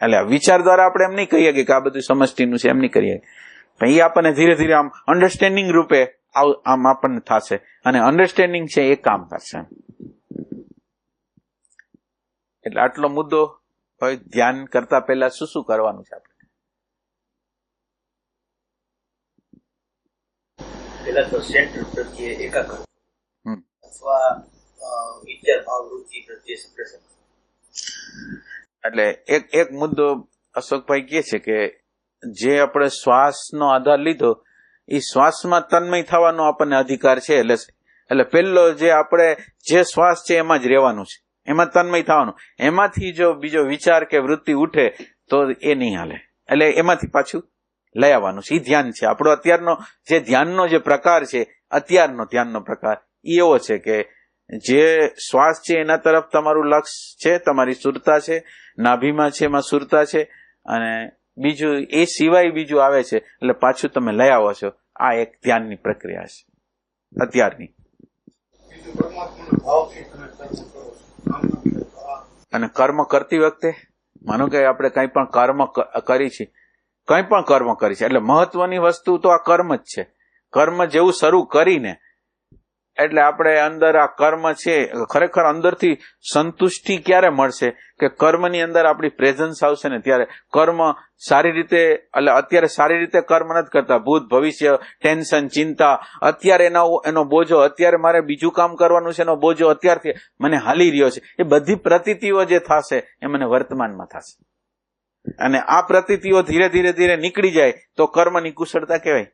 એટલે વિચાર દ્વારા આપણે એમ નહીં કહીએ કે આ બધું સમષ્ટિનું છે, એમ નહીં કરીએ. પણ એ આપણને ધીરે ધીરે આમ અન્ડરસ્ટેન્ડિંગ રૂપે આમ આપણને થશે, અને અન્ડરસ્ટેન્ડિંગ છે એ કામ કરશે. એટલે આટલો મુદ્દો હોય. ધ્યાન કરતા પહેલા શું શું કરવાનું છે આપણે? પેલા તો સેન્ટર પ્રત્યે એકાગ્ર અથવા વિચાર ભાવ વૃત્તિ પ્રત્યે સપ્રેશન. એટલે એક મુદ્દો અશોકભાઈ કહે છે કે જે આપણે શ્વાસનો આધાર લીધો એ શ્વાસમાં તન્મય થવાનો આપણને અધિકાર છે. એટલે પહેલો જે આપણે જે શ્વાસ છે એમાં જ રહેવાનું છે, એમાં તન્મય થવાનું. એમાંથી જો બીજો વિચાર કે વૃત્તિ ઉઠે તો એ નહીં હાલે. એટલે એમાંથી પાછું લઈ આવવાનું છે. એ ધ્યાન છે આપણો અત્યારનો જે ધ્યાનનો જે પ્રકાર છે, અત્યારનો ધ્યાનનો પ્રકાર એ એવો છે કે જે શ્વાસ છે એના તરફ તમારું લક્ષ્ય છે, તમારી સુરતા છે, નાભીમાં છે એમાં સુરતા છે, અને બીજું એ સિવાય બીજું આવે છે, એટલે પાછું તમે લઈ આવો છો. આ એક ધ્યાનની પ્રક્રિયા છે અત્યારની. અને કર્મ કરતી વખતે માનો કે આપણે કંઈ પણ કર્મ કરી છે, કંઈ પણ કર્મ કરી છે, એટલે મહત્વની વસ્તુ તો આ કર્મ જ છે. કર્મ જેવું શરૂ કરીને એટલે આપણે અંદર આ કર્મ છે, ખરેખર અંદરથી સંતુષ્ટિ ક્યારે મળશે કે કર્મની અંદર આપણી પ્રેઝન્સ આવશે ને ત્યારે. કર્મ સારી રીતે, એટલે અત્યારે સારી રીતે કર્મ નથી કરતા, ભૂત ભવિષ્ય, ટેન્શન, ચિંતા, અત્યારે એનો બોજો, અત્યારે મારે બીજું કામ કરવાનું છે એનો બોજો અત્યારથી મને હાલી રહ્યો છે. એ બધી પ્રતીતિઓ જે થશે એ મને વર્તમાનમાં થશે, અને આ પ્રતીતિઓ ધીરે ધીરે ધીરે નીકળી જાય તો કર્મની કુશળતા કહેવાય.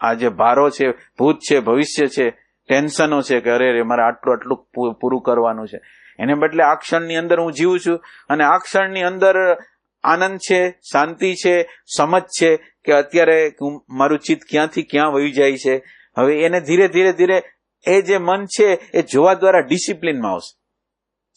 આ જે ભારો છે, ભૂત છે, ભવિષ્ય છે, ટેન્શનો છે કે અરે મારે આટલું પૂરું કરવાનું છે, એને બદલે આ ક્ષણની અંદર હું જીવું છું, અને આ ક્ષણની અંદર આનંદ છે, શાંતિ છે, સમજ છે કે અત્યારે મારું ચિત્ત ક્યાંથી ક્યાં વહી જાય છે. હવે એને ધીરે ધીરે ધીરે એ જે મન છે એ જોવા દ્વારા ડિસિપ્લિનમાં આવશે,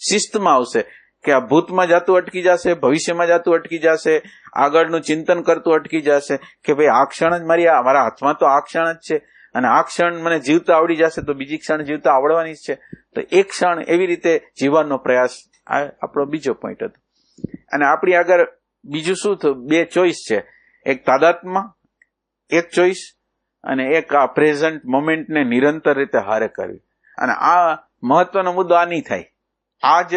શિસ્તમાં આવશે, કે આ ભૂતમાં જતું અટકી જશે, ભવિષ્યમાં જતું અટકી જશે, આગળનું ચિંતન કરતું અટકી જશે કે ભાઈ આ ક્ષણ જ મારા હાથમાં તો આ ક્ષણ જ છે, અને આ ક્ષણ મને જીવતા આવડી જશે તો બીજી ક્ષણ જીવતા આવડવાની જ છે. તો એક ક્ષણ એવી રીતે જીવવાનો પ્રયાસ, આ આપણો બીજો પોઈન્ટ હતો. અને આપણી આગળ બીજું શું થયું? બે ચોઈસ છે, એક તાદાત્મ્ય, એક ચોઈસ, અને એક આ પ્રેઝન્ટ મોમેન્ટને નિરંતર રીતે હારે કરવી. અને આ મહત્વનો મુદ્દો આ નહીં થાય. આ જ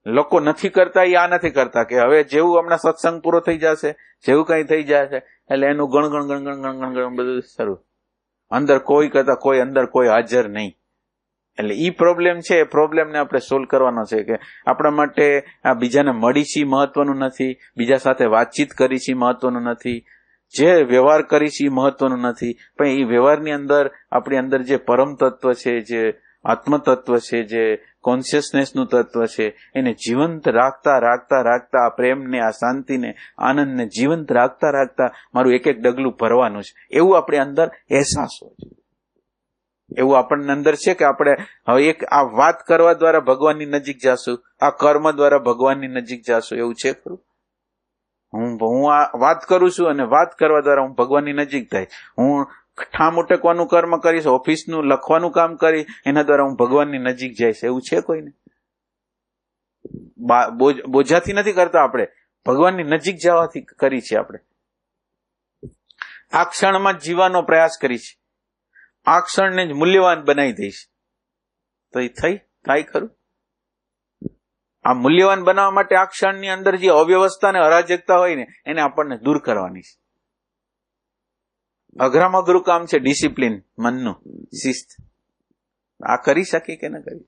લોકો નથી કરતા, એ આ નથી કરતા કે હવે જેવું હમણાં સત્સંગ પૂરો થઈ જશે, જેવું કંઈ થઈ જશે એટલે એનું ગણ બધું શરૂ, અંદર કોઈ કરતા કોઈ, અંદર કોઈ હાજર નહીં. એટલે ઈ પ્રોબ્લેમ છે, એ પ્રોબ્લેમને આપણે સોલ્વ કરવાનો છે કે આપણા માટે આ બીજાને મળી છે મહત્વનું નથી, બીજા સાથે વાતચીત કરી છે મહત્વનું નથી, જે વ્યવહાર કરી છે મહત્વનું નથી, પણ એ વ્યવહારની અંદર આપણી અંદર જે પરમ તત્વ છે, જે આત્મ તત્વ છે, જે કોન્શિયસનેસનું તત્વ છે, એને જીવંત રાખતા રાખતા રાખતા આ પ્રેમને, આ શાંતિને, આનંદને જીવંત રાખતા રાખતા મારું એક એક ડગલું ભરવાનું છે, એવું આપણે અંદર અહેસાસ હોય છે. એવું આપણને અંદર છે કે આપણે હવે એક આ વાત કરવા દ્વારા ભગવાનની નજીક જાશું, આ કર્મ દ્વારા ભગવાનની નજીક જાશું, એવું છે ખરું? હું આ વાત કરું છું અને વાત કરવા દ્વારા હું ભગવાનની નજીક થાય. હું ઠામ ઉટકવાનું કર્મ કરીશ, ઓફિસનું લખવાનું કામ કરી, એના દ્વારા હું ભગવાનની નજીક જઈશ, એવું છે કોઈને? બોજાથી નથી કરતા, આપણે ભગવાનની નજીક જવાથી કરી છે. આપણે આ ક્ષણમાં જ જીવવાનો પ્રયાસ કરી છે, આ ક્ષણને જ મૂલ્યવાન બનાવી દઈશ. તો એ થાય ખરું? આ મૂલ્યવાન બનાવવા માટે આ ક્ષણની અંદર જે અવ્યવસ્થા અને અરાજકતા હોય ને એને આપણને દૂર કરવાની છે. અઘરામાં અઘરું કામ છે ડિસિપ્લિન, મનનું શિસ્ત. આ કરી શકી કે ન કરી?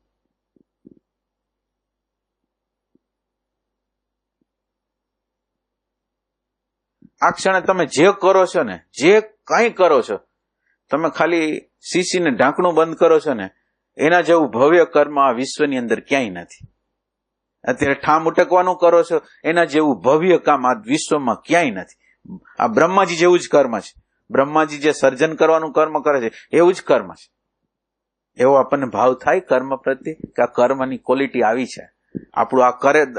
આ ક્ષણે તમે જે કરો છો ને, જે કંઈ કરો છો, તમે ખાલી શીશીને ઢાંકણું બંધ કરો છો ને, એના જેવું ભવ્ય કર્મ આ વિશ્વની અંદર ક્યાંય નથી. અત્યારે ઠામ ઉટકવાનું કરો છો એના જેવું ભવ્ય કામ આ વિશ્વમાં ક્યાંય નથી. આ બ્રહ્માજી જેવું જ કર્મ છે. બ્રહ્માજી જે સર્જન કરવાનું કર્મ કરે છે એવું જ કર્મ છે. એવો આપણને ભાવ થાય કર્મ પ્રત્યે કે આ કર્મની ક્વોલિટી આવી છે. આપણું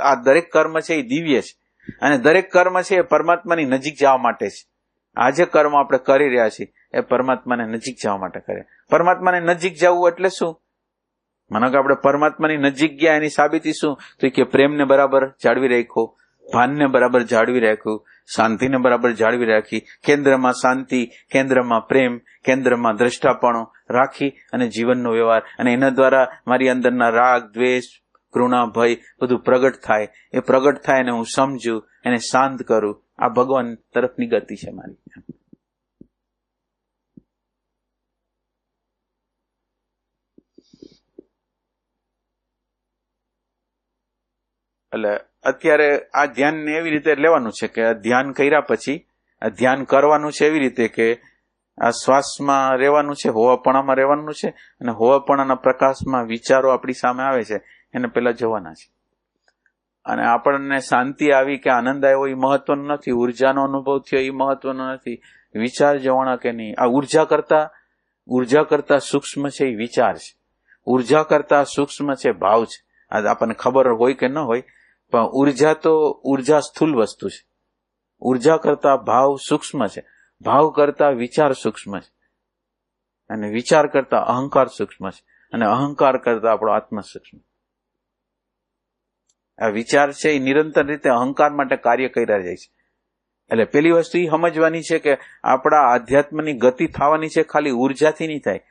આ દરેક કર્મ છે એ દિવ્ય છે, અને દરેક કર્મ છે એ પરમાત્માની નજીક જવા માટે છે. આ જે કર્મ આપણે કરી રહ્યા છીએ એ પરમાત્માને નજીક જવા માટે કરે. પરમાત્માને નજીક જવું એટલે શું? માનો કે આપણે પરમાત્માની નજીક ગયા, એની સાબિતી શું? તો કે પ્રેમને બરાબર જાળવી રાખ્યો, ભાનને બરાબર જાળવી રાખ્યું, શાંતિને બરાબર જાળવી રાખી, કેન્દ્રમાં શાંતિ, કેન્દ્રમાં પ્રેમ, કેન્દ્રમાં દ્રષ્ટાપણો રાખી અને જીવનનો વ્યવહાર, અને એના દ્વારા મારી અંદરના રાગ, દ્વેષ, કરુણા, ભય બધું પ્રગટ થાય. એ પ્રગટ થાય અને હું સમજું, એને શાંત કરું. આ ભગવાન તરફની ગતિ છે મારી. એટલે અત્યારે આ ધ્યાનને એવી રીતે લેવાનું છે કે ધ્યાન કર્યા પછી આ ધ્યાન કરવાનું છે એવી રીતે કે આ શ્વાસમાં રહેવાનું છે, હોવાપણામાં રહેવાનું છે, અને હોવાપણાના પ્રકાશમાં વિચારો આપણી સામે આવે છે એને પેલા જોવાના છે. અને આપણને શાંતિ આવી કે આનંદ આવ્યો એ મહત્વનું નથી, ઉર્જાનો અનુભવ થયો એ મહત્વનો નથી, વિચાર જોવાના કે નહીં. આ ઉર્જા કરતા સૂક્ષ્મ છે એ વિચાર છે, ઉર્જા કરતા સૂક્ષ્મ છે ભાવ છે. આ આપણને ખબર હોય કે ન હોય, પણ ઉર્જા સ્થૂલ વસ્તુ છે. ઉર્જા કરતા ભાવ સૂક્ષ્મ છે, ભાવ કરતા વિચાર સૂક્ષ્મ છે, અને વિચાર કરતા અહંકાર સૂક્ષ્મ છે, અને અહંકાર કરતા આપણો આત્મા સૂક્ષ્મ. આ વિચાર છે એ નિરંતર રીતે અહંકાર માટે કાર્ય કર્યા જાય છે. એટલે પેલી વસ્તુ એ સમજવાની છે કે આપણા આધ્યાત્મની ગતિ થવાની છે ખાલી ઉર્જાથી નહીં થાય.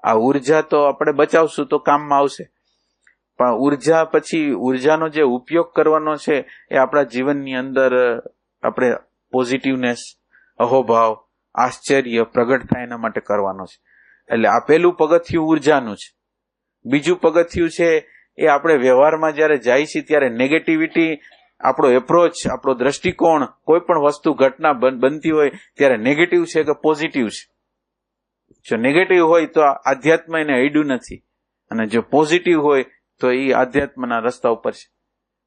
આ ઉર્જા તો આપણે બચાવશું તો કામમાં આવશે, પણ ઉર્જા પછી ઉર્જાનો જે ઉપયોગ કરવાનો છે એ આપણા જીવનની અંદર આપણે પોઝિટિવનેસ, અહોભાવ, આશ્ચર્ય પ્રગટ થાય એના માટે કરવાનો છે. એટલે આ પેલું પગથિયું ઉર્જાનું છે. બીજું પગથિયું છે એ આપણે વ્યવહારમાં જયારે જાય છે ત્યારે નેગેટિવિટી, આપણો એપ્રોચ, આપણો દ્રષ્ટિકોણ, કોઈ પણ વસ્તુ ઘટના બનતી હોય ત્યારે નેગેટિવ છે કે પોઝિટિવ છે. જો નેગેટિવ હોય તો આધ્યાત્મ એને અડ્યું નથી, અને જો પોઝિટિવ હોય તો એ આધ્યાત્મના રસ્તા ઉપર છે.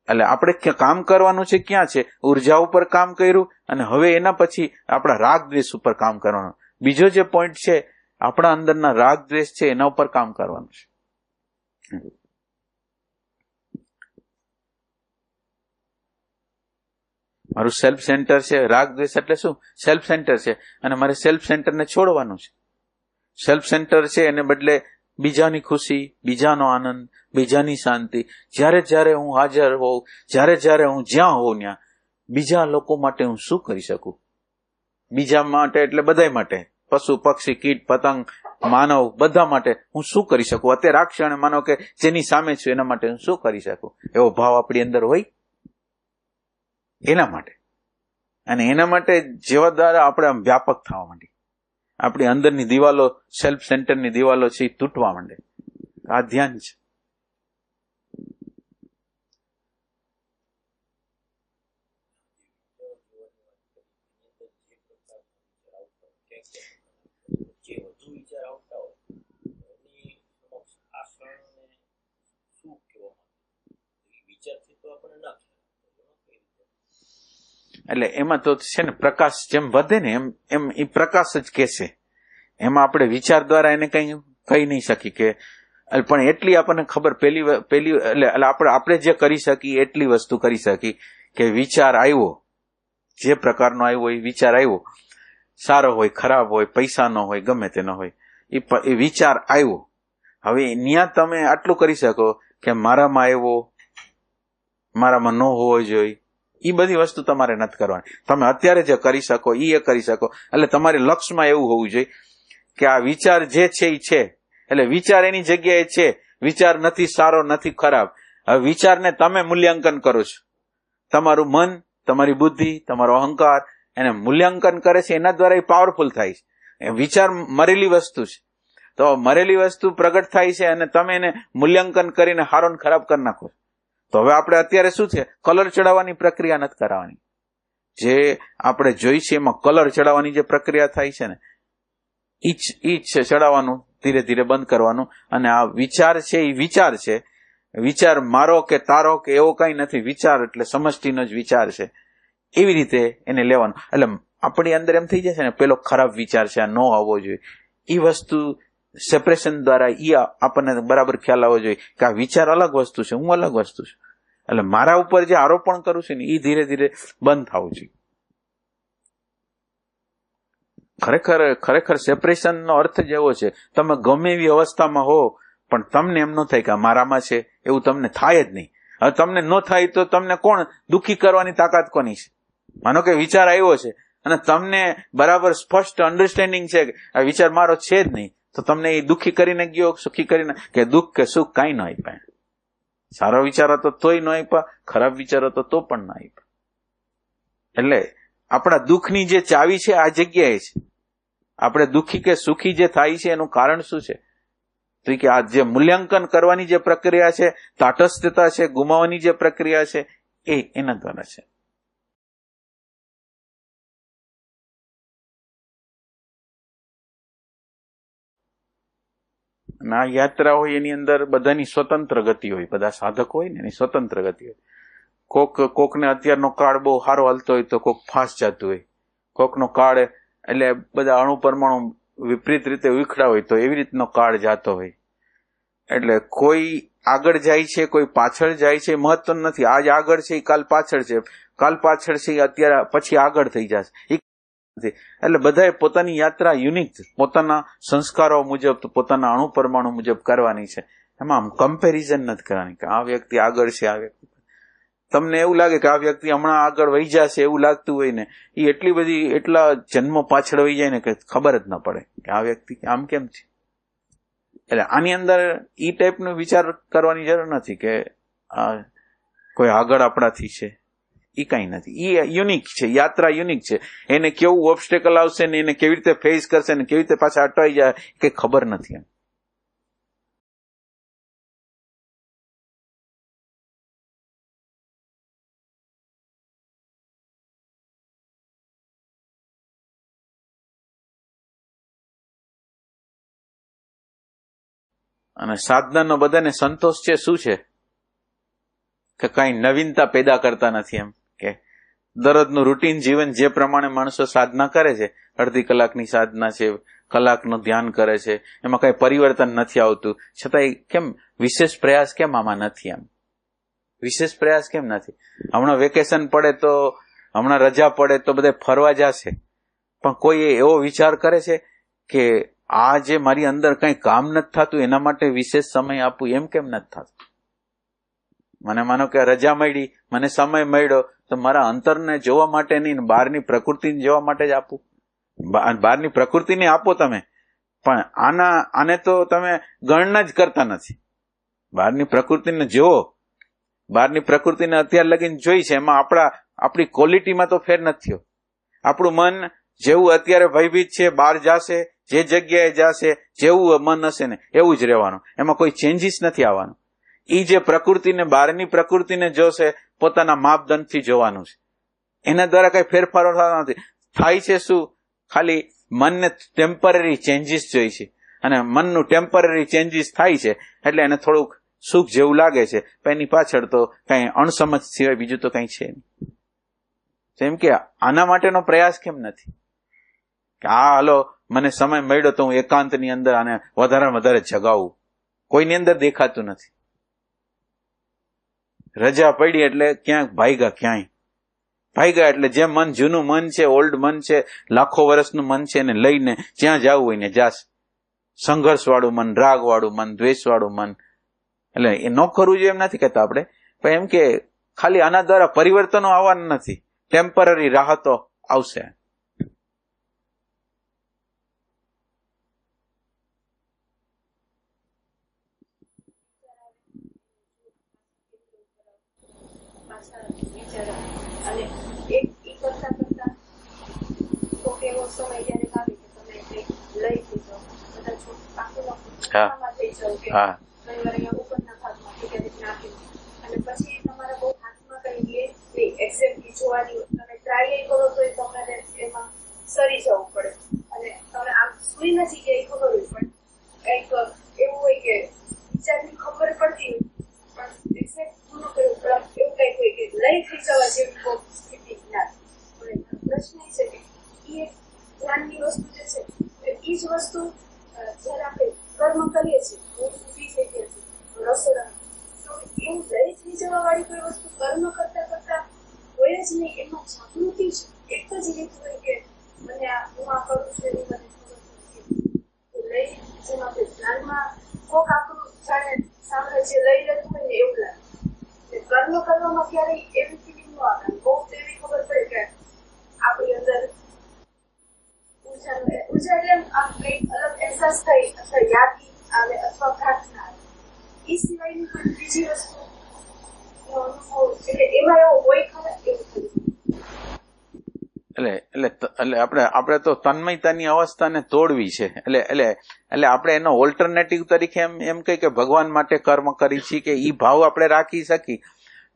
એટલે આપણે કામ કરવાનું છે ક્યાં છે? ઉર્જા ઉપર કામ કર્યું, અને હવે એના પછી આપણા રાગ દ્વેષ ઉપર કામ કરવાનું. બીજો જે પોઈન્ટ છે આપણા અંદરના રાગ દ્વેષ છે એના ઉપર કામ કરવાનું છે. મારું સેલ્ફ સેન્ટર છે, રાગ દ્વેષ એટલે શું? સેલ્ફ સેન્ટર છે, અને મારે સેલ્ફ સેન્ટરને છોડવાનું છે. સેલ્ફ સેન્ટર છે એને બદલે બીજાની ખુશી, બીજાનો આનંદ, બીજાની શાંતિ, જ્યારે હું હાજર હોઉં, જ્યારે હું જ્યાં હોઉં ત્યાં બીજા લોકો માટે હું શું કરી શકું? બીજા માટે એટલે બધા માટે, પશુ, પક્ષી, કીટ, પતંગ, માનવ, બધા માટે હું શું કરી શકું? અત્યારે આ ક્ષણે માનો કે જેની સામે છું એના માટે હું શું કરી શકું? એવો ભાવ આપણી અંદર હોય એના માટે. અને એના માટે જેવા દ્વારા આપણે આમ વ્યાપક થવા માંડી, આપણી અંદરની દિવાલો, સેલ્ફ સેન્ટરની દિવાલો છે એ તૂટવા માંડે. આ ધ્યાન છે. એટલે એમાં તો છે ને પ્રકાશ જેમ વધે ને એમ એ પ્રકાશ જ કહેશે. એમાં આપણે વિચાર દ્વારા એને કઈ કહી નહીં શકી કે, પણ એટલી આપણને ખબર પેલી એટલે આપણે જે કરી શકીએ એટલી વસ્તુ કરી શકી કે વિચાર આવ્યો, જે પ્રકારનો આવ્યો એ વિચાર આવ્યો, સારો હોય, ખરાબ હોય, પૈસાનો હોય, ગમે તેનો હોય, એ વિચાર આવ્યો. હવે ત્યાં તમે આટલું કરી શકો કે મારામાં આવ્યો, મારામાં ન હોવો જોઈએ, એ બધી વસ્તુ તમારે નથી કરવાની. તમે અત્યારે જે કરી શકો એ કરી શકો. એટલે તમારે લક્ષ્યમાં એવું હોવું જોઈએ કે આ વિચાર જે છે એ છે, એટલે વિચાર એની જગ્યાએ છે. વિચાર નથી સારો, નથી ખરાબ. હવે વિચારને તમે મૂલ્યાંકન કરો છો. તમારું મન, તમારી બુદ્ધિ, તમારો અહંકાર એને મૂલ્યાંકન કરે છે, એના દ્વારા એ પાવરફુલ થાય છે. વિચાર મરેલી વસ્તુ છે, તો મરેલી વસ્તુ પ્રગટ થાય છે અને તમે એને મૂલ્યાંકન કરીને હારો ને ખરાબ કરી નાખો. તો હવે આપણે અત્યારે શું છે, કલર ચડાવવાની પ્રક્રિયા નથી કરાવવાની. જે આપણે જોઈ છે એમાં કલર ચડાવવાની જે પ્રક્રિયા થાય છે ને ઈ છે ચડાવવાનું, ધીરે ધીરે બંધ કરવાનું. અને આ વિચાર છે એ વિચાર છે. વિચાર મારો કે તારો કે એવો કઈ નથી. વિચાર એટલે સમષ્ટિનો જ વિચાર છે. એવી રીતે એને લેવાનું. એટલે આપણી અંદર એમ થઈ જશે ને પેલો ખરાબ વિચાર છે, આ ન આવવો જોઈએ. એ વસ્તુ સેપરેશન દ્વારા આપણને બરાબર ખ્યાલ આવવો જોઈએ કે આ વિચાર અલગ વસ્તુ છે, હું અલગ વસ્તુ છું. એટલે મારા ઉપર જે આરોપણ કરું છું ને એ ધીરે ધીરે બંધ થવું જોઈએ. ખરેખર સેપરેશનનો અર્થ જ એવો છે, તમે ગમે એવી અવસ્થામાં હો પણ તમને એમ ન થાય કે મારામાં છે, એવું તમને થાય જ નહીં. હવે તમને ન થાય તો તમને કોણ દુઃખી કરવાની તાકાત કોની છે? માનો કે વિચાર આવ્યો છે અને તમને બરાબર સ્પષ્ટ અન્ડરસ્ટેન્ડિંગ છે કે આ વિચાર મારો છે જ નહીં, તો તમને એ દુઃખી કરીને ગયો, સુખી કરીને કે દુઃખ કે સુખ કાંઈ ન આપ્યા. સારો વિચાર હતો તોય ન આપ્યા, ખરાબ વિચાર હતો તો પણ ન આપ્યા. એટલે આપણા દુઃખની જે ચાવી છે આ જગ્યાએ છે. આપણે દુઃખી કે સુખી જે થાય છે એનું કારણ શું છે? તો કે આ જે મૂલ્યાંકન કરવાની જે પ્રક્રિયા છે, તાટસ્થતા છે, ગુમાવવાની જે પ્રક્રિયા છે, એના દ્વારા છે. અને આ યાત્રા હોય એની અંદર બધાની સ્વતંત્ર ગતિ હોય, બધા સાધકો હોય ને એની સ્વતંત્ર ગતિ હોય. કોકને અત્યારનો કાળ બહુ સારો હાલતો હોય તો કોક ફાસ્ટ જતું હોય, કોકનો કાળ એટલે બધા અણુ પરમાણુ વિપરીત રીતે ઉખડા હોય તો એવી રીતનો કાળ જાતો હોય. એટલે કોઈ આગળ જાય છે, કોઈ પાછળ જાય છે, મહત્વ નથી. આજ આગળ છે, કાલ પાછળ છે, કાલ પાછળ છે, અત્યારે પછી આગળ થઈ જશે. એટલે બધાએ પોતાની યાત્રા યુનિક, પોતાના સંસ્કારો મુજબ, પોતાના અણુ પરમાણુ મુજબ કરવાની છે. એમાં આમ કમ્પેરિઝન નથી કરવાની કે આ વ્યક્તિ આગળ છે, આ વ્યક્તિ. તમને એવું લાગે કે આ વ્યક્તિ હમણાં આગળ વહી જશે એવું લાગતું હોય ને, એ એટલા જન્મ પાછળ વહી જાય ને કે ખબર જ ન પડે કે આ વ્યક્તિ આમ કેમ છે. એટલે આની અંદર ઈ ટાઈપનો વિચાર કરવાની જરૂર નથી કે કોઈ આગળ આપણાથી છે. એ કઈ નથી. એ યુનિક છે, યાત્રા યુનિક છે. એને કેવું ઓબ્સ્ટેકલ આવશે ને એને કેવી રીતે ફેસ કરશે ને કેવી રીતે પાછા અટવાઈ જાય કઈ ખબર નથી. અને સાધનાનો બધાને સંતોષ છે શું છે કે કઈ નવીનતા પેદા કરતા નથી. એમ કે દરરોજનું રૂટીન જીવન જે પ્રમાણે માણસો સાધના કરે છે, અડધી કલાકની સાધના છે, કલાકનું ધ્યાન કરે છે, એમાં કઈ પરિવર્તન નથી આવતું, છતાંય કેમ વિશેષ પ્રયાસ કેમ આમાં નથી? એમ વિશેષ પ્રયાસ કેમ નથી? હમણાં વેકેશન પડે તો, હમણાં રજા પડે તો બધા ફરવા જશે, પણ કોઈ એવો વિચાર કરે છે કે આ જે મારી અંદર કઈ કામ નથી થતું એના માટે વિશેષ સમય આપવું, એમ કેમ નથી થતું? મને માનો કે રજા મળી, મને સમય મળ્યો તો મારા અંતરને જોવા માટે નહીં, બહારની પ્રકૃતિને જોવા માટે જ આપું. બહારની પ્રકૃતિને આપો તમે, પણ આને તો તમે ગણના જ કરતા નથી. બહારની પ્રકૃતિને જુઓ, બહારની પ્રકૃતિને અત્યાર લગીને જોઈ છે, એમાં આપણી ક્વોલિટીમાં તો ફેર નથી થયો. આપણું મન જેવું અત્યારે ભયભીત છે, બહાર જશે, જે જગ્યાએ જશે, જેવું મન હશે ને એવું જ રહેવાનું, એમાં કોઈ ચેન્જીસ નથી આવવાનું. એ જે પ્રકૃતિને, બહારની પ્રકૃતિને જોશે પોતાના માપદંડથી જોવાનું છે, એના દ્વારા કઈ ફેરફારો થતા નથી. થાય છે શું? ખાલી મનને ટેમ્પરરી ચેન્જીસ જોઈ છે, અને મનનું ટેમ્પરરી ચેન્જીસ થાય છે એટલે એને થોડુંક સુખ જેવું લાગે છે, પણ એની પાછળ તો કઈ અણસમજ સિવાય બીજું તો કઈ છે નહીં. જેમ કે આના માટેનો પ્રયાસ કેમ નથી કે હાલો મને સમય મળ્યો તો હું એકાંતની અંદર આને વધારે જગાવું? કોઈની અંદર દેખાતું નથી. રજા પડી એટલે ક્યાંક ક્યાંય ભાગ્યા એટલે જે મન, જૂનું મન છે, ઓલ્ડ મન છે, લાખો વર્ષનું મન છે, એને લઈને જ્યાં જવું હોય ને જાશ. સંઘર્ષ વાળું મન, રાગ વાળું મન, દ્વેષ વાળું મન. એટલે એ ન કરવું જોઈએ એમ નથી કહેતા આપણે, પણ એમ કે ખાલી આના દ્વારા પરિવર્તનો આવવાના નથી, ટેમ્પરરી રાહતો આવશે. હા. સરી જવું પડે અને તમે આમ સુઈ નથી કે ખબર હોય, પણ કઈક એવું હોય કે વિચારની ખબર પડતી હોય પણ એક્ઝેક્ટ પૂરું કર્યું એવું કઈક હોય કે લઈ થઈ જવા જેવી સ્થિતિ ના. પ્રશ્ન એ છે કે એ ધ્યાનની વસ્તુ જે છે એ જ વસ્તુ જયારે આપણે કર્મ કરીએ છીએ, હું ઊભી થઈ ગઈ છું રસોડા, તો એવું લઈ થઈ જવા વાળી કોઈ વસ્તુ કર્મ કરતા કરતા હોય જ નહીં. એમાં જાગૃતિ જ એક જ રીત હોય કે મને હું આ કરું છું એની મને ખબર નથી લઈ, જેમ આપણે ધ્યાનમાં કોક આપણું જાણે સામે જે લઈ લેતું હોય ને એવું લાગે, કર્મ કરવામાં ક્યારેય એવી ફિલિંગ ન આવે, બહુ એવી ખબર પડે કે આપણી અંદર ઉર્જા એટલે આમ કંઈક અલગ અહેસાસ થઈ અથવા યાદી આવે અથવા પ્રાર્થના આવે, એ સિવાયની કોઈ બીજી વસ્તુ અનુભવ એટલે એમાં એવો હોય ખરા એવું થયું. એટલે આપણે તો તન્મયતાની અવસ્થાને તોડવી છે. એટલે આપણે એનો ઓલ્ટરનેટિવ તરીકે એમ કહી કે ભગવાન માટે કર્મ કરી છીએ કે ઈ ભાવ આપણે રાખી શકી,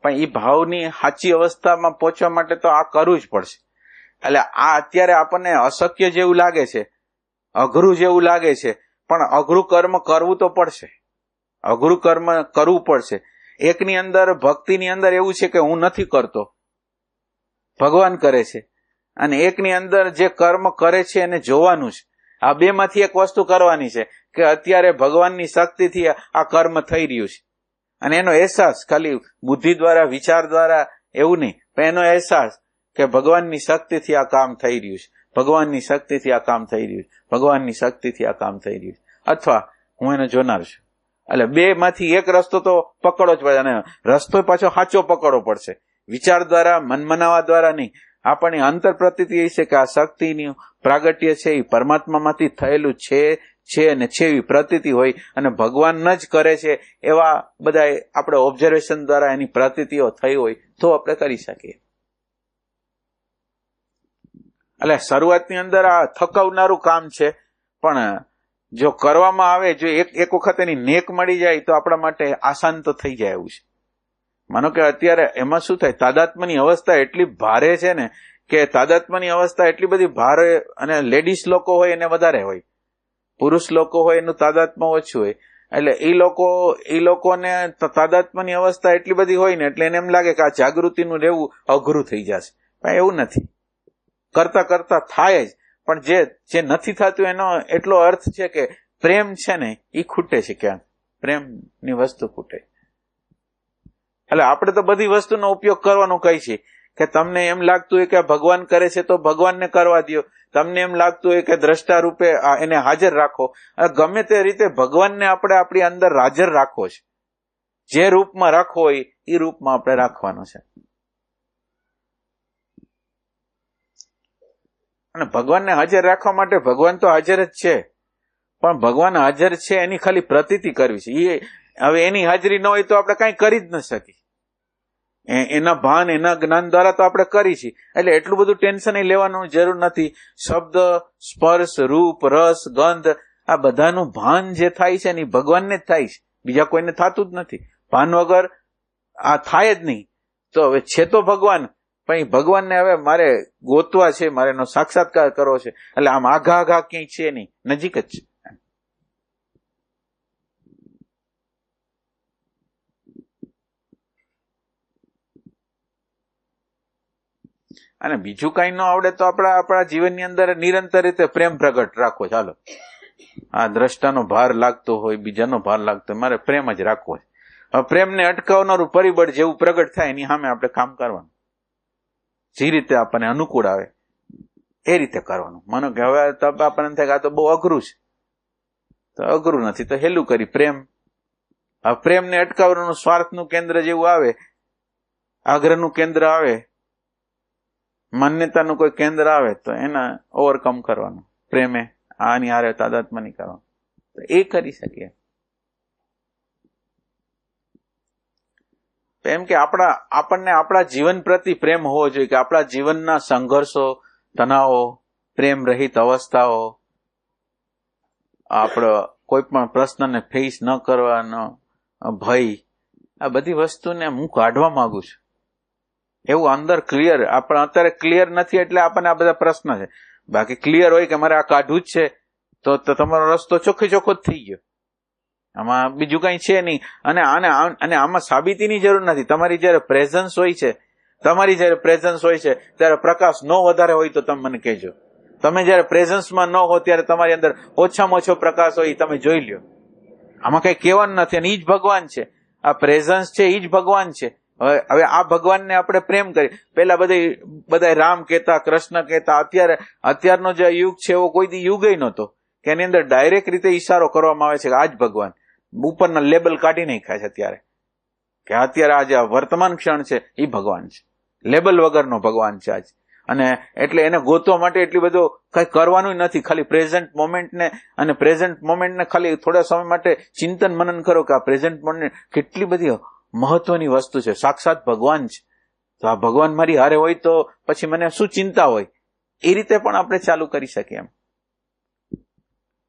પણ ઈ ભાવની સાચી અવસ્થામાં પહોંચવા માટે તો આ કરવું જ પડશે. એટલે આ અત્યારે આપણને અશક્ય જેવું લાગે છે, અઘરું જેવું લાગે છે, પણ અઘરું કર્મ કરવું તો પડશે. અઘરું કર્મ કરવું પડશે. એકની અંદર ભક્તિની અંદર એવું છે કે હું નથી કરતો, ભગવાન કરે છે, અને એકની અંદર જે કર્મ કરે છે એને જોવાનું છે. આ બે માંથી એક વસ્તુ કરવાની છે કે અત્યારે ભગવાનની શક્તિથી આ કર્મ થઈ રહ્યું છે, અને એનો અહેસાસ ખાલી બુદ્ધિ દ્વારા વિચાર દ્વારા એવું નહીં, પણ એનો અહેસાસ કે ભગવાનની શક્તિથી આ કામ થઈ રહ્યું છે, ભગવાનની શક્તિથી આ કામ થઈ રહ્યું છે, ભગવાનની શક્તિથી આ કામ થઈ રહ્યું છે, અથવા હું એને જોનાર છું. એટલે બે માંથી એક રસ્તો તો પકડવો જ પડે, અને રસ્તો પાછો સાચો પકડવો પડશે. વિચાર દ્વારા, મન મનાવા દ્વારા નહીં. આપણને અંતર પ્રતીતિ એ છે કે આ શક્તિની પ્રાગટ્ય છે એ પરમાત્મામાંથી થયેલું છે અને છે એવી પ્રતીતિ હોય, અને ભગવાન જ કરે છે એવા બધા આપણે ઓબ્ઝર્વેશન દ્વારા એની પ્રતીતિઓ થઈ હોય તો આપણે કરી શકીએ. એટલે શરૂઆતની અંદર આ થકાવનારું કામ છે, પણ જો કરવામાં આવે, જો એક વખત એની નેક મળી જાય તો આપણા માટે આસાન તો થઈ જાય એવું છે. માનો કે અત્યારે એમાં શું થાય, તાદાત્મ્યની અવસ્થા એટલી ભારે છે ને કે તાદાત્મ્યની અવસ્થા એટલી બધી ભારે, અને લેડીઝ લોકો હોય એને વધારે હોય, પુરુષ લોકો હોય એનું તાદાત્મ્ય ઓછું હોય. એટલે એ લોકોને તાદાત્મ્યની અવસ્થા એટલી બધી હોય ને એટલે એને એમ લાગે કે આ જાગૃતિનું રહેવું અઘરું થઈ જશે. પણ એવું નથી, કરતા કરતા થાય જ. પણ જે નથી થતું એનો એટલો અર્થ છે કે પ્રેમ છે ને એ ખૂટે છે, ક્યાંક પ્રેમની વસ્તુ ખૂટે. એટલે આપણે તો બધી વસ્તુનો ઉપયોગ કરવાનું કહી છે કે તમને એમ લાગતું હોય કે ભગવાન કરે છે તો ભગવાનને કરવા દો, તમને એમ લાગતું હોય કે દ્રષ્ટા રૂપે એને હાજર રાખો. ગમે તે રીતે ભગવાનને આપણે આપણી અંદર હાજર રાખવો છે. જે રૂપમાં રાખવો હોય એ રૂપમાં આપણે રાખવાનો છે. અને ભગવાનને હાજર રાખવા માટે ભગવાન તો હાજર જ છે, પણ ભગવાન હાજર છે એની ખાલી પ્રતીતિ કરવી છે. હવે એની હાજરી ન હોય તો આપણે કઈ કરી જ ન શકીએ. એના ભાન, એના જ્ઞાન દ્વારા તો આપણે કરી છીએ. એટલે એટલું બધું ટેન્શન લેવાનું જરૂર નથી. શબ્દ, સ્પર્શ, રૂપ, રસ, ગંધ, આ બધાનું ભાન જે થાય છે ને ભગવાનને જ થાય છે, બીજા કોઈને થતું જ નથી. ભાન વગર આ થાય જ નહીં. તો હવે છે તો ભગવાન, પણ ભગવાનને હવે મારે ગોતવા છે, મારે એનો સાક્ષાત્કાર કરવો છે. એટલે આમ આઘા ક્યાંય છે નહીં, નજીક જ છે. અને બીજું કઈ ન આવડે તો આપણા જીવનની અંદર નિરંતર રીતે પ્રેમ પ્રગટ રાખવો. ચાલો, આ દ્રષ્ટાનો ભાર લાગતો હોય, બીજાનો ભાર લાગતો હોય, મારે પ્રેમ જ રાખવો છે. હવે પ્રેમને અટકાવનારું પરિબળ જેવું પ્રગટ થાય એની સામે આપણે કામ કરવાનું. જે રીતે આપણને અનુકૂળ આવે એ રીતે કરવાનું. માનો કે હવે આપણને થાય કે આ તો બહુ અઘરું છે, તો અઘરું નથી તો હેલું કરી પ્રેમ. આ પ્રેમને અટકાવવાનું સ્વાર્થનું કેન્દ્ર જેવું આવે, આગ્રહનું કેન્દ્ર આવે, માન્યતાનું કોઈ કેન્દ્ર આવે તો એના ઓવરકમ કરવાનું. પ્રેમે આની હારે તાદાત્મ્ય નહીં કરવાનું, તો એ કરી શકીએ. એમ કે આપણને આપણા જીવન પ્રતિ પ્રેમ હોવો જોઈએ, કે આપણા જીવનના સંઘર્ષો, તણાવો, પ્રેમ રહિત અવસ્થાઓ, આપણો કોઈ પણ પ્રશ્નને ફેસ ન કરવાનો ભય, આ બધી વસ્તુને હું કાઢવા માંગુ છું. એવું અંદર ક્લિયર, આપણે અત્યારે ક્લિયર નથી એટલે આપણને આ બધા પ્રશ્ન છે. બાકી ક્લિયર હોય કે મારે આ કાઢવું જ છે તો તમારો રસ્તો ચોખ્ખો જ થઈ ગયો. આમાં બીજું કઈ છે નહીં. અને આમાં સાબિતીની જરૂર નથી. તમારી જયારે પ્રેઝન્સ હોય છે ત્યારે પ્રકાશ ન વધારે હોય તો તમે મને કહેજો. તમે જયારે પ્રેઝન્સમાં ન હો ત્યારે તમારી અંદર ઓછામાં ઓછો પ્રકાશ હોય તમે જોઈ લ્યો. આમાં કઈ કહેવાનું નથી. અને ઈ જ ભગવાન છે. આ પ્રેઝન્સ છે ઈ જ ભગવાન છે. હવે આ ભગવાનને આપણે પ્રેમ કરી. પેલા બધા રામ કહેતા, કૃષ્ણ કહેતા. અત્યારનો જે યુગ છે એવો કોઈ દી યુગ નહોતો કે એની અંદર ડાયરેક્ટ રીતે ઈશારો કરવામાં આવે છે કે આ જ ભગવાન. ઉપરના લેબલ કાઢી નાખ્યા છે અત્યારે કે અત્યારે આજે આ વર્તમાન ક્ષણ છે એ ભગવાન છે, લેબલ વગરનો ભગવાન છે આજ. અને એટલે એને ગોતવા માટે એટલી બધું કઈ કરવાનું નથી, ખાલી પ્રેઝન્ટ મોમેન્ટને અને પ્રેઝન્ટ મોમેન્ટને ખાલી થોડા સમય માટે ચિંતન મનન કરો કે આ પ્રેઝન્ટ મોમેન્ટ કેટલી બધી મહત્વની વસ્તુ છે, સાક્ષાત ભગવાન છે. તો આ ભગવાન મારી હારે હોય તો પછી મને શું ચિંતા હોય, એ રીતે પણ આપણે ચાલુ કરી શકીએ. એમ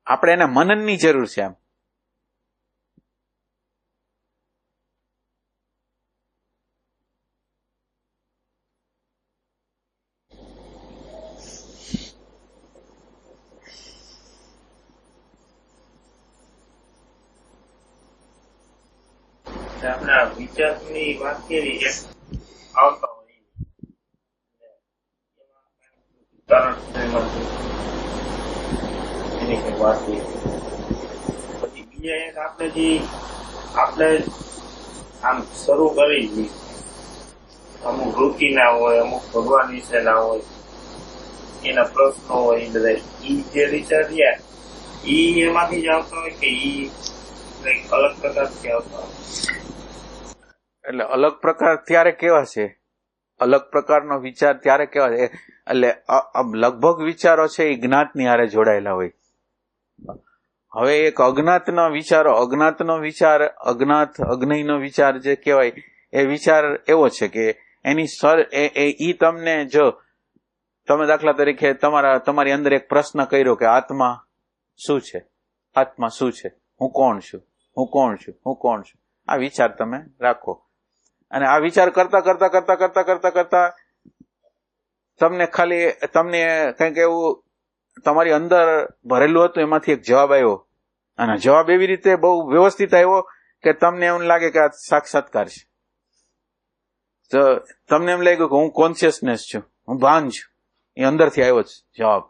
આપણે એને મનનની જરૂર છે. એમ આપણા વિચારની વાત કરી એમ આવતા હોય એની કઈ વાત કરી. પછી બીજા એક આપણે આમ શરૂ કરી છે, અમુક રૂચિના હોય, અમુક ભગવાન વિશેના હોય, એના પ્રશ્નો હોય, એ બધા ઈ જે વિચાર રહ્યા ઈ એમાંથી જ આવતા હોય કે ઈ કઈક અલગ પ્રકારથી આવતા હોય? એટલે અલગ પ્રકાર ત્યારે કેવા છે, અલગ પ્રકારનો વિચાર ત્યારે કેવા છે, એટલે લગભગ વિચારો છે એ જ્ઞાતની હારે જોડાયેલા હોય. હવે એક અજ્ઞાતનો વિચાર, અગ્નિનો વિચાર જે કહેવાય, એ વિચાર એવો છે કે એની ઈ તમને, જો તમે દાખલા તરીકે તમારી અંદર એક પ્રશ્ન કર્યો કે આત્મા શું છે, આત્મા શું છે, હું કોણ છું, હું કોણ છું, હું કોણ છું, આ વિચાર તમે રાખો. અને આ વિચાર કરતા તમને કંઈક એવું તમારી અંદર ભરેલું હતું, એમાંથી એક જવાબ આવ્યો, અને જવાબ એવી રીતે બહુ વ્યવસ્થિત આવ્યો કે તમને એમ લાગે કે આ સાક્ષાત્કાર છે. તો તમને એમ લાગ્યું કે હું કોન્શિયસનેસ છું, હું ભાન છું. એ અંદરથી આવ્યો જવાબ.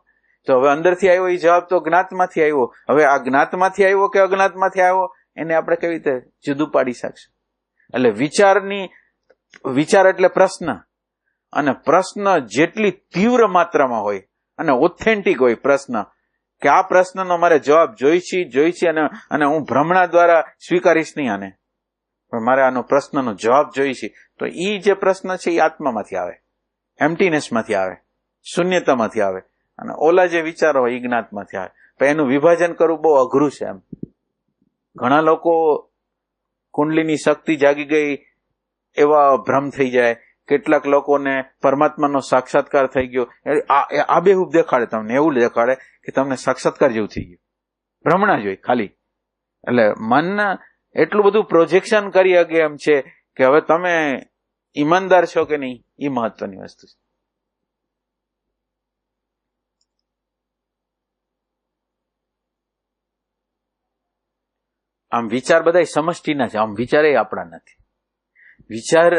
તો હવે અંદરથી આવ્યો એ જવાબ તો જ્ઞાતમાંથી આવ્યો. હવે આ જ્ઞાતમાંથી આવ્યો કે અજ્ઞાતમાંથી આવ્યો, એને આપણે કેવી રીતે જુદું પાડી શકશું? એટલે વિચાર એટલે પ્રશ્ન, અને પ્રશ્ન જેટલી તીવ્ર માત્રામાં હોય અને ઓથેન્ટિક હોય પ્રશ્ન, કે આ પ્રશ્નનો મારે જવાબ જોઈ છે અને હું ભ્રમણા દ્વારા સ્વીકારીશ નહીં આને, પણ મારે આનો પ્રશ્નનો જવાબ જોઈ છે. તો ઈ જે પ્રશ્ન છે એ આત્મામાંથી આવે, એમ્પ્ટીનેસમાંથી આવે, શૂન્યતામાંથી આવે. અને ઓલા જે વિચારો હોય એ જ્ઞાતમાંથી આવે. પણ એનું વિભાજન કરવું બહુ અઘરું છે. એમ ઘણા લોકો કુંડલીની શક્તિ જાગી ગઈ એવા ભ્રમ થઈ જાય, કેટલાક લોકોને પરમાત્માનો સાક્ષાત્કાર થઈ ગયો, આબેહૂબ દેખાડે, તમને એવું દેખાડે કે તમને સાક્ષાત્કાર જેવું થઈ ગયું, ભ્રમણા જ હોય ખાલી. એટલે મન એટલું બધું પ્રોજેક્શન કરી શકે એમ છે કે હવે તમે ઈમાનદાર છો કે નહીં, એ મહત્વની વસ્તુ છે. આમ વિચાર બધા સમષ્ટિના છે, આમ વિચાર એ આપણા નથી. વિચાર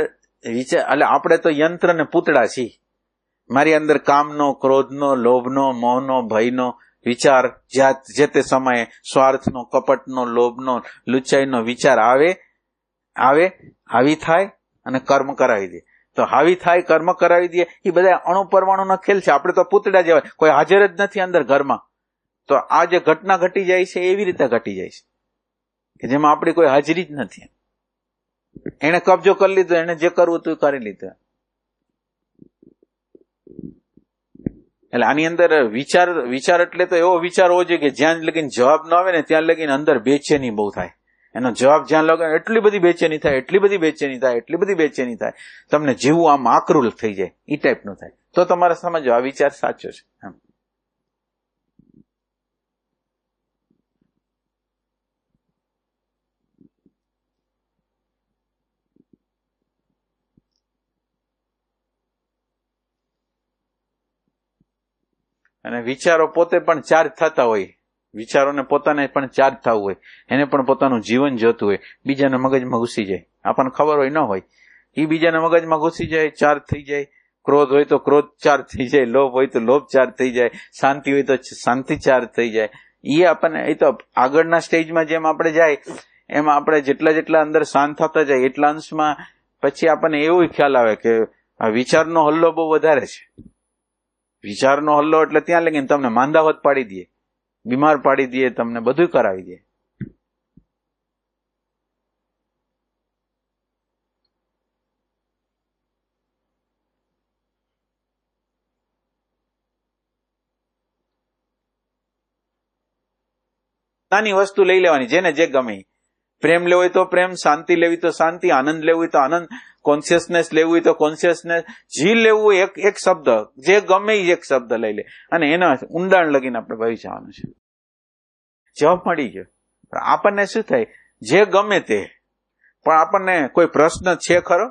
એટલે આપણે તો યંત્ર ને પૂતળા છીએ. મારી અંદર કામનો, ક્રોધનો, લોભનો, મોહનો, ભયનો વિચાર જે તે સમયે સ્વાર્થનો, કપટનો, લોભનો, લુચ્ચાઈનો વિચાર આવે, હાવી થાય અને કર્મ કરાવી દે. તો હાવી થાય, કર્મ કરાવી દે, એ બધા અણુ પરમાણુનો ખેલ છે. આપણે તો પૂતળા જેવા, કોઈ હાજર જ નથી અંદર ઘરમાં. તો આ જે ઘટના ઘટી જાય છે એવી રીતે ઘટી જાય છે કે જેમાં આપણી કોઈ હાજરી જ નથી. એને કબજો કરી લીધો, એને જે કરવું હતું કરી લીધું. એટલે આની અંદર વિચાર એટલે તો એવો વિચાર હોવો જોઈએ કે જ્યાં લગીને જવાબ ન આવે ને ત્યાં લગીને અંદર બેચેની બહુ થાય. એનો જવાબ જ્યાં લગે એટલી બધી બેચેની થાય, તમને જીવવું આમ આકરું થઈ જાય, એ ટાઈપનું થાય. તો તમારે સમજો આ વિચાર સાચો છે. એમ અને વિચારો પોતે પણ ચાર્જ થતા હોય, વિચારોને પોતાને પણ ચાર્જ થવું હોય, એને પણ પોતાનું જીવન જોતું હોય, બીજાના મગજમાં ઘૂસી જાય, આપણને ખબર હોય ન હોય, એ બીજાના મગજમાં ઘૂસી જાય, ચાર્જ થઈ જાય. ક્રોધ હોય તો ક્રોધ ચાર્જ થઈ જાય, લોભ હોય તો લોભ ચાર્જ થઈ જાય, શાંતિ હોય તો શાંતિ ચાર્જ થઈ જાય. એ આપણને, એ તો આગળના સ્ટેજમાં જેમ આપણે જાય એમાં આપણે જેટલા અંદર શાંત થતા જાય એટલા અંશમાં પછી આપણને એવું ખ્યાલ આવે કે આ વિચારનો હલ્લો બહુ વધારે છે. વિચારનો હલ્લો એટલે ત્યાં લગીને તમને માંદાવત પાડી દે, બીમાર પાડી દે, તમને બધું કરાવી દે. નાની વસ્તુ લઈ લેવાની, જેને જે ગમે. પ્રેમ લેવો હોય તો પ્રેમ, શાંતિ લેવી તો શાંતિ, આનંદ લેવું હોય તો આનંદ, કોન્શિયસનેસ લેવું હોય તો કોન્શિયસનેસ, જી લેવું હોય એક શબ્દ, જે ગમે એ એક શબ્દ લઈ લે અને એના ઊંડાણ લગીને આપણે વહી જવાનું છે. જવાબ મળી ગયો. આપણને શું થાય, જે ગમે તે, પણ આપણને કોઈ પ્રશ્ન છે ખરો?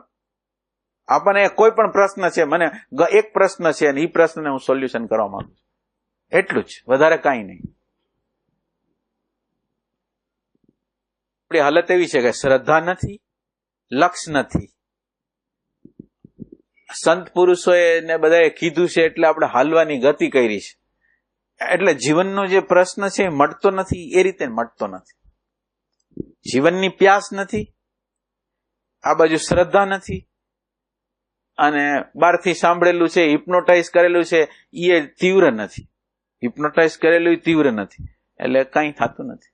આપણને કોઈ પણ પ્રશ્ન છે, મને એક પ્રશ્ન છે અને એ પ્રશ્નને હું સોલ્યુશન કરવા માંગુ છું, એટલું જ, વધારે કાંઈ નહીં. આપણી હાલત એવી છે કે શ્રદ્ધા નથી, લક્ષ નથી. સંત પુરુષોએ ને બધાએ કીધું છે એટલે આપણે હાલવાની ગતિ કરી છે. એટલે જીવનનો જે પ્રશ્ન છે એ મળતો નથી, એ રીતે મળતો નથી. જીવનની પ્યાસ નથી, આ બાજુ શ્રદ્ધા નથી, અને બહારથી સાંભળેલું છે, હિપ્નોટાઇઝ કરેલું છે એ તીવ્ર નથી. હિપ્નોટાઇઝ કરેલું તીવ્ર નથી, એટલે કંઈ થતું નથી.